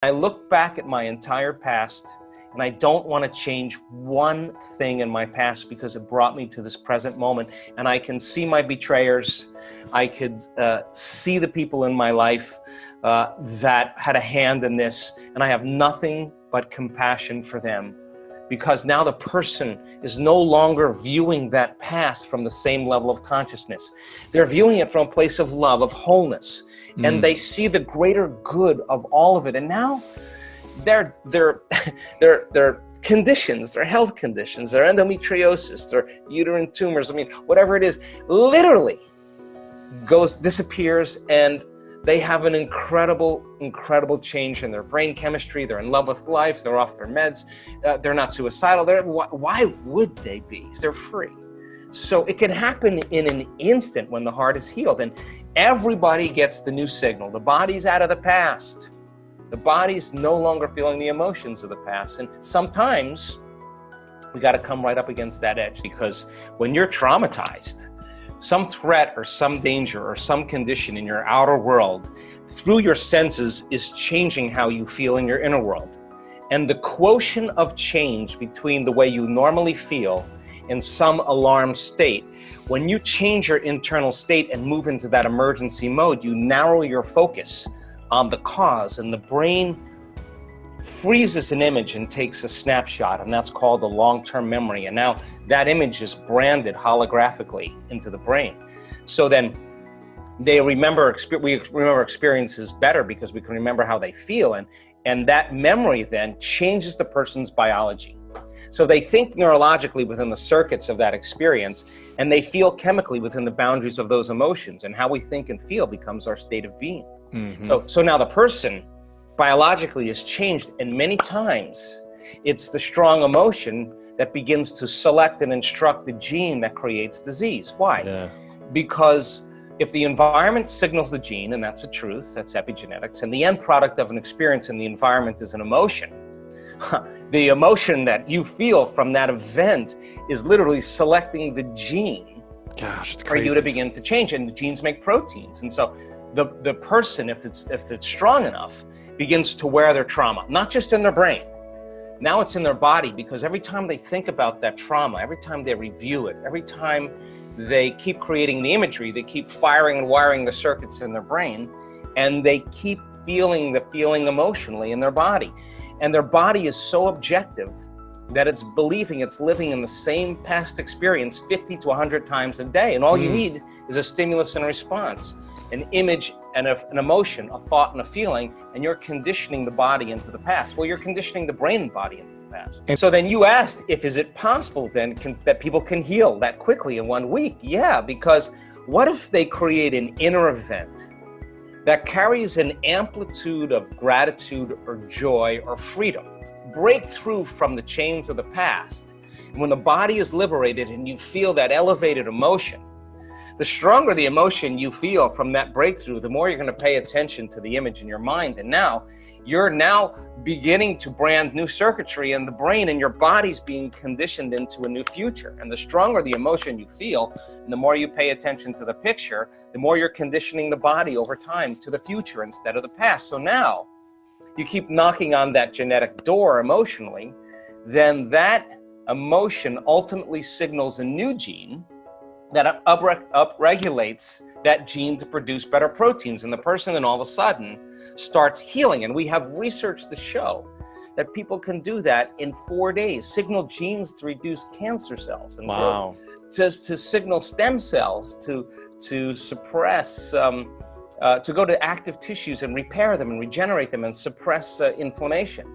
I look back at my entire past, and I don't want to change one thing in my past because it brought me to this present moment. And I can see my betrayers. I could see the people in my life that had a hand in this, and I have nothing but compassion for them, because now the person is no longer viewing that past from the same level of consciousness. They're viewing it from a place of love, of wholeness, and they see the greater good of all of it. And now their conditions, their health conditions, their endometriosis, their uterine tumors, I mean, whatever it is, literally disappears, and they have an incredible change in their brain chemistry. They're in love with life. They're off their meds. They're not suicidal. Why would they be? They're free. So it can happen in an instant when the heart is healed, and everybody gets the new signal. The body's out of the past. The body's no longer feeling the emotions of the past. And sometimes we got to come right up against that edge, because when you're traumatized, some threat or some danger or some condition in your outer world through your senses is changing how you feel in your inner world. And the quotient of change between the way you normally feel in some alarm state, when you change your internal state and move into that emergency mode, you narrow your focus on the cause, and the brain freezes an image and takes a snapshot, and that's called a long-term memory. And now that image is branded holographically into the brain. So then we remember experiences better because we can remember how they feel, and that memory then changes the person's biology. So they think neurologically within the circuits of that experience, and they feel chemically within the boundaries of those emotions, and how we think and feel becomes our state of being. So now the person biologically is changed, and many times it's the strong emotion that begins to select and instruct the gene that creates disease. Why? Yeah. Because if the environment signals the gene, and that's the truth, that's epigenetics, and the end product of an experience in the environment is an emotion, the emotion that you feel from that event is literally selecting the gene for you to begin to change. And the genes make proteins, and so the person, if it's strong enough, begins to wear their trauma, not just in their brain. Now it's in their body, because every time they think about that trauma, every time they review it, every time they keep creating the imagery, they keep firing and wiring the circuits in their brain, and they keep feeling the feeling emotionally in their body. And their body is so objective that it's believing it's living in the same past experience 50 to 100 times a day. And all you need is a stimulus and a response, an image and an emotion, a thought and a feeling, and you're conditioning the body into the past. Well, you're conditioning the brain and body into the past. And so then you asked, is it possible then that people can heal that quickly in 1 week? Yeah, because what if they create an inner event that carries an amplitude of gratitude or joy or freedom, break through from the chains of the past? And when the body is liberated and you feel that elevated emotion, the stronger the emotion you feel from that breakthrough, the more you're going to pay attention to the image in your mind. And now you're beginning to brand new circuitry in the brain, and your body's being conditioned into a new future. And the stronger the emotion you feel, and the more you pay attention to the picture, the more you're conditioning the body over time to the future instead of the past. So now you keep knocking on that genetic door emotionally, then that emotion ultimately signals a new gene that upregulates that gene to produce better proteins, and the person then all of a sudden starts healing. And we have research to show that people can do that in 4 days, signal genes to reduce cancer cells and growth, to signal stem cells to suppress, to go to active tissues and repair them and regenerate them and suppress inflammation.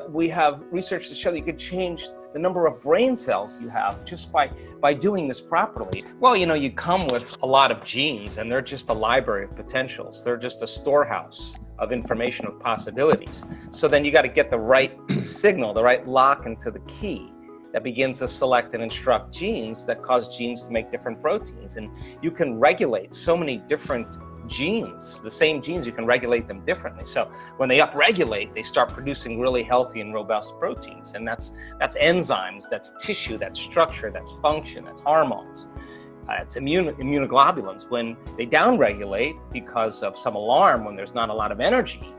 We have research to show that you could change the number of brain cells you have just by doing this properly. Well, you come with a lot of genes, and they're just a library of potentials. They're just a storehouse of information, of possibilities. So then you got to get the right signal, the right lock into the key that begins to select and instruct genes that cause genes to make different proteins. And you can regulate so many different genes, the same genes, you can regulate them differently. So when they upregulate, they start producing really healthy and robust proteins. And that's enzymes, that's tissue, that's structure, that's function, that's hormones. It's immunoglobulins. When they downregulate because of some alarm, when there's not a lot of energy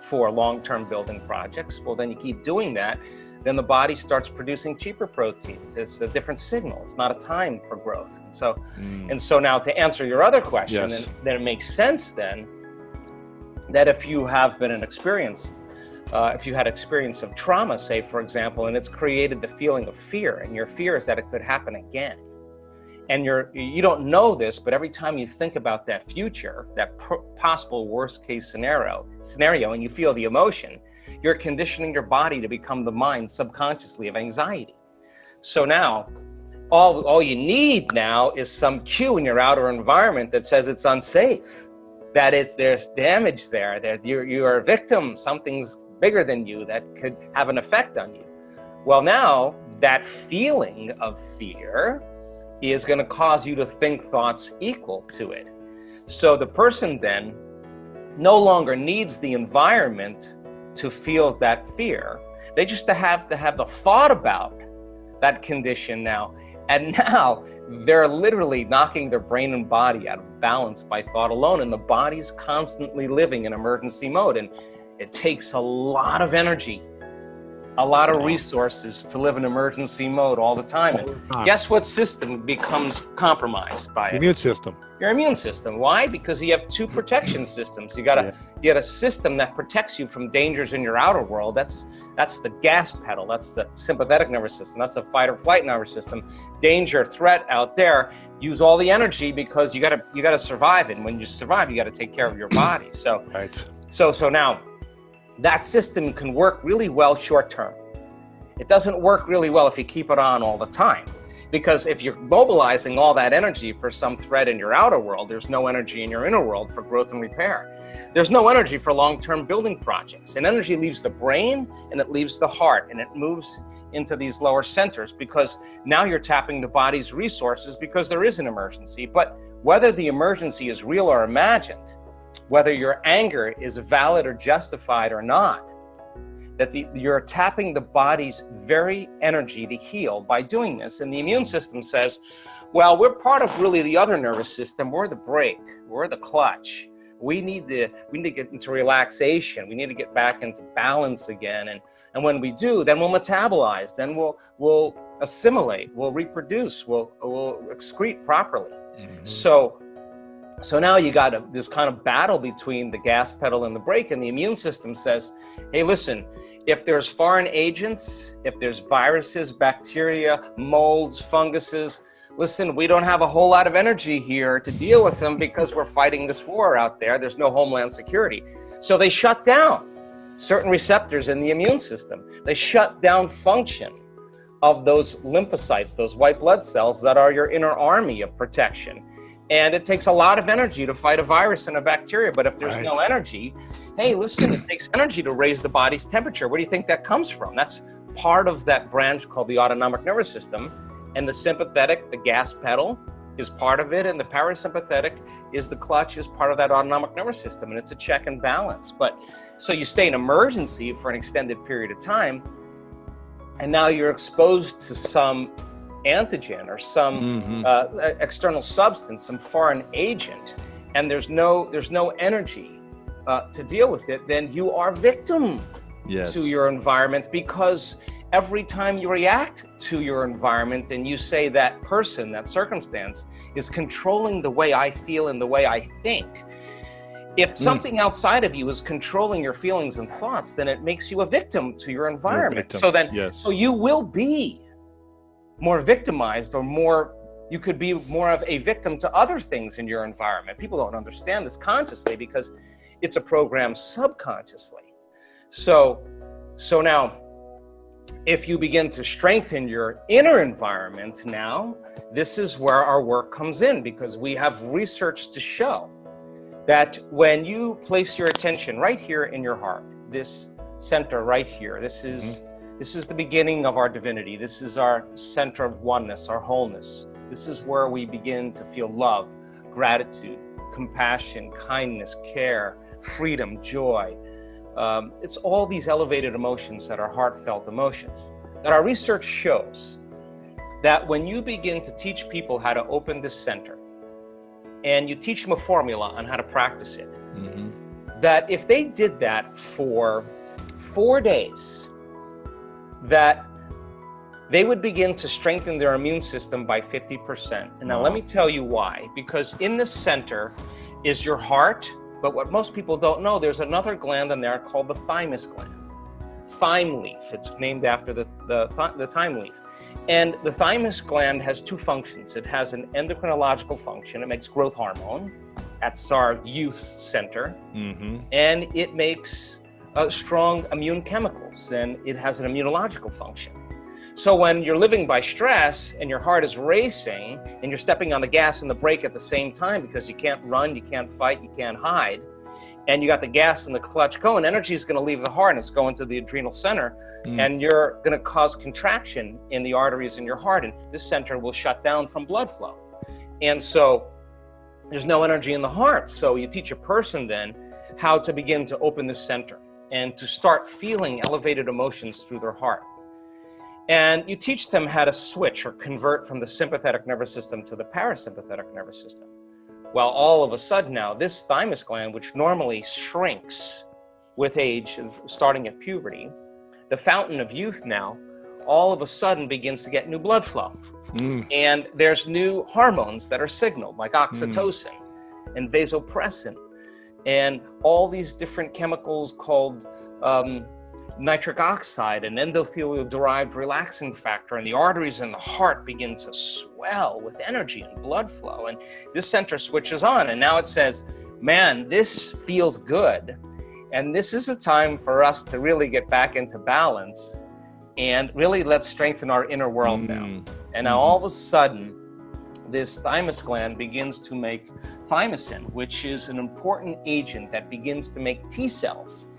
for long-term building projects. Well, then you keep doing that, then the body starts producing cheaper proteins. It's a different signal. It's not a time for growth. And so now to answer your other question, Yes. then it makes sense then that if you have been if you had experience of trauma, say, for example, and it's created the feeling of fear, and your fear is that it could happen again. And you don't know this, but every time you think about that future, that possible worst case scenario, and you feel the emotion, you're conditioning your body to become the mind subconsciously of anxiety. So now, all you need now is some cue in your outer environment that says it's unsafe, that there's damage there, that you're a victim, something's bigger than you that could have an effect on you. Well, now that feeling of fear is going to cause you to think thoughts equal to it. So the person then no longer needs the environment to feel that fear. They just have to have the thought about that condition now. And now they're literally knocking their brain and body out of balance by thought alone. And the body's constantly living in emergency mode. And it takes a lot of energy, a lot of resources to live in emergency mode all the time. And guess what system becomes compromised by it? Immune system. Your immune system. Why? Because you have two protection systems. You got a system that protects you from dangers in your outer world. That's the gas pedal. That's the sympathetic nervous system. That's the fight or flight nervous system. Danger, threat out there. Use all the energy because you gotta survive. And when you survive, you got to take care of your body. So so now that system can work really well short term. It doesn't work really well if you keep it on all the time. Because if you're mobilizing all that energy for some threat in your outer world, there's no energy in your inner world for growth and repair. There's no energy for long-term building projects. And energy leaves the brain and it leaves the heart and it moves into these lower centers because now you're tapping the body's resources because there is an emergency. But whether the emergency is real or imagined, whether your anger is valid or justified or not, that you're tapping the body's very energy to heal by doing this. And the immune system says, well, we're part of really the other nervous system. We're the brake, we're the clutch. We need to get into relaxation. We need to get back into balance again. And when we do, then we'll metabolize, then we'll assimilate, we'll reproduce, we'll excrete properly. So now you got this kind of battle between the gas pedal and the brake, and the immune system says, hey, listen, if there's foreign agents, if there's viruses, bacteria, molds, funguses, listen, we don't have a whole lot of energy here to deal with them because we're fighting this war out there. There's no homeland security. So they shut down certain receptors in the immune system. They shut down function of those lymphocytes, those white blood cells that are your inner army of protection. And it takes a lot of energy to fight a virus and a bacteria. But if there's no energy, hey, listen, it takes energy to raise the body's temperature. Where do you think that comes from? That's part of that branch called the autonomic nervous system. And the sympathetic, the gas pedal, is part of it. And the parasympathetic is the clutch, is part of that autonomic nervous system. And it's a check and balance. But so you stay in emergency for an extended period of time. And now you're exposed to some antigen or some external substance, some foreign agent, and there's no energy to deal with it, then you are victim to your environment, because every time you react to your environment and you say that person, that circumstance is controlling the way I feel and the way I think, if something outside of you is controlling your feelings and thoughts, then it makes you a victim to your environment. So then, so you will be more victimized, or you could be more of a victim to other things in your environment. People don't understand this consciously because it's a program subconsciously. So now, if you begin to strengthen your inner environment now, this is where our work comes in, because we have research to show that when you place your attention right here in your heart, this center right here, this is the beginning of our divinity. This is our center of oneness, our wholeness. This is where we begin to feel love, gratitude, compassion, kindness, care, freedom, joy. It's all these elevated emotions that are heartfelt emotions. That our research shows that when you begin to teach people how to open this center, and you teach them a formula on how to practice it, that if they did that for 4 days, that they would begin to strengthen their immune system by 50%. And now let me tell you why. Because in the center is your heart, but what most people don't know, there's another gland in there called the thymus gland. Thyme leaf, it's named after the thyme leaf. And the thymus gland has two functions. It has an endocrinological function, it makes growth hormone, that's our youth center, and it makes strong immune chemicals, and it has an immunological function. So when you're living by stress and your heart is racing and you're stepping on the gas and the brake at the same time because you can't run, you can't fight, you can't hide, and you got the gas and the clutch going, energy is going to leave the heart and it's going to the adrenal center, and you're going to cause contraction in the arteries in your heart, and this center will shut down from blood flow. And so there's no energy in the heart. So you teach a person then how to begin to open the center and to start feeling elevated emotions through their heart. And you teach them how to switch or convert from the sympathetic nervous system to the parasympathetic nervous system. Well, all of a sudden now, this thymus gland, which normally shrinks with age, starting at puberty, the fountain of youth now, all of a sudden begins to get new blood flow. And there's new hormones that are signaled, like oxytocin and vasopressin, and all these different chemicals called nitric oxide and endothelial-derived relaxing factor, and the arteries in the heart begin to swell with energy and blood flow, and this center switches on, and now it says, man, this feels good, and this is a time for us to really get back into balance, and really let's strengthen our inner world now. And now all of a sudden, this thymus gland begins to make thymosin, which is an important agent that begins to make T cells.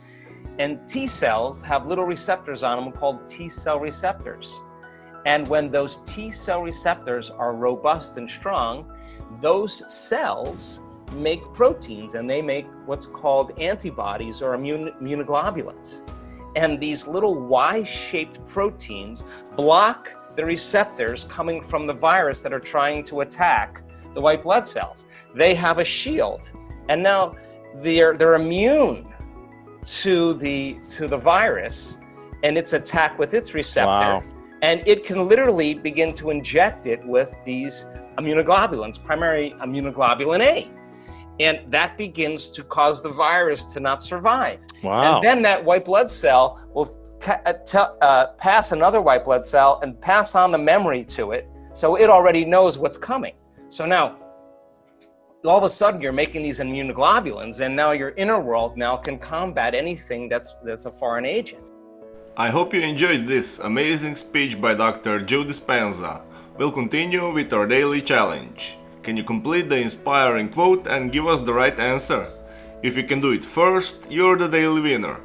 And T cells have little receptors on them called T cell receptors. And when those T cell receptors are robust and strong, those cells make proteins, and they make what's called antibodies or immunoglobulins. And these little Y-shaped proteins block the receptors coming from the virus that are trying to attack the white blood cells. They have a shield, and now they're immune to the virus and its attack with its receptor, and it can literally begin to inject it with these immunoglobulins, primarily immunoglobulin A, and that begins to cause the virus to not survive. And then that white blood cell will pass another white blood cell and pass on the memory to it, so it already knows what's coming. So now all of a sudden you're making these immunoglobulins, and now your inner world now can combat anything that's a foreign agent. I hope you enjoyed this amazing speech by Dr. Joe Dispenza. We'll continue with our daily challenge. Can you complete the inspiring quote and give us the right answer? If you can do it first, you're the daily winner.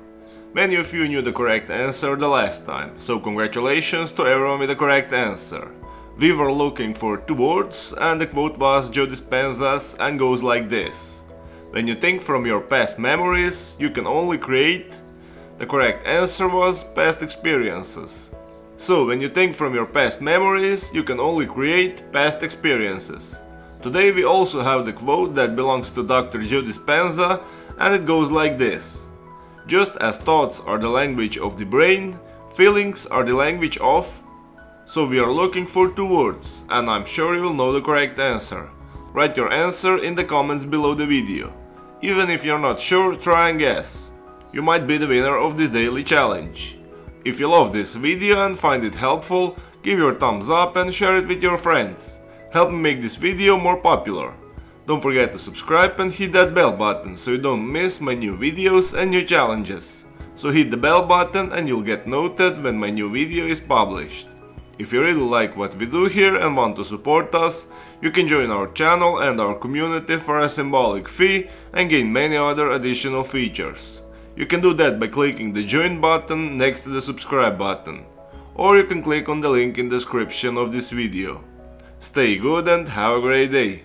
Many of you knew the correct answer the last time, so congratulations to everyone with the correct answer. We were looking for 2 words, and the quote was Joe Dispenza's and goes like this: when you think from your past memories, you can only create. The correct answer was past experiences. So when you think from your past memories, you can only create past experiences. Today we also have the quote that belongs to Dr. Joe Dispenza, and it goes like this: just as thoughts are the language of the brain, feelings are the language of. So we are looking for 2 words, and I'm sure you will know the correct answer. Write your answer in the comments below the video. Even if you're not sure, try and guess. You might be the winner of this daily challenge. If you love this video and find it helpful, give your thumbs up and share it with your friends. Help me make this video more popular. Don't forget to subscribe and hit that bell button so you don't miss my new videos and new challenges. So hit the bell button and you'll get noted when my new video is published. If you really like what we do here and want to support us, you can join our channel and our community for a symbolic fee and gain many other additional features. You can do that by clicking the join button next to the subscribe button, or you can click on the link in the description of this video. Stay good and have a great day!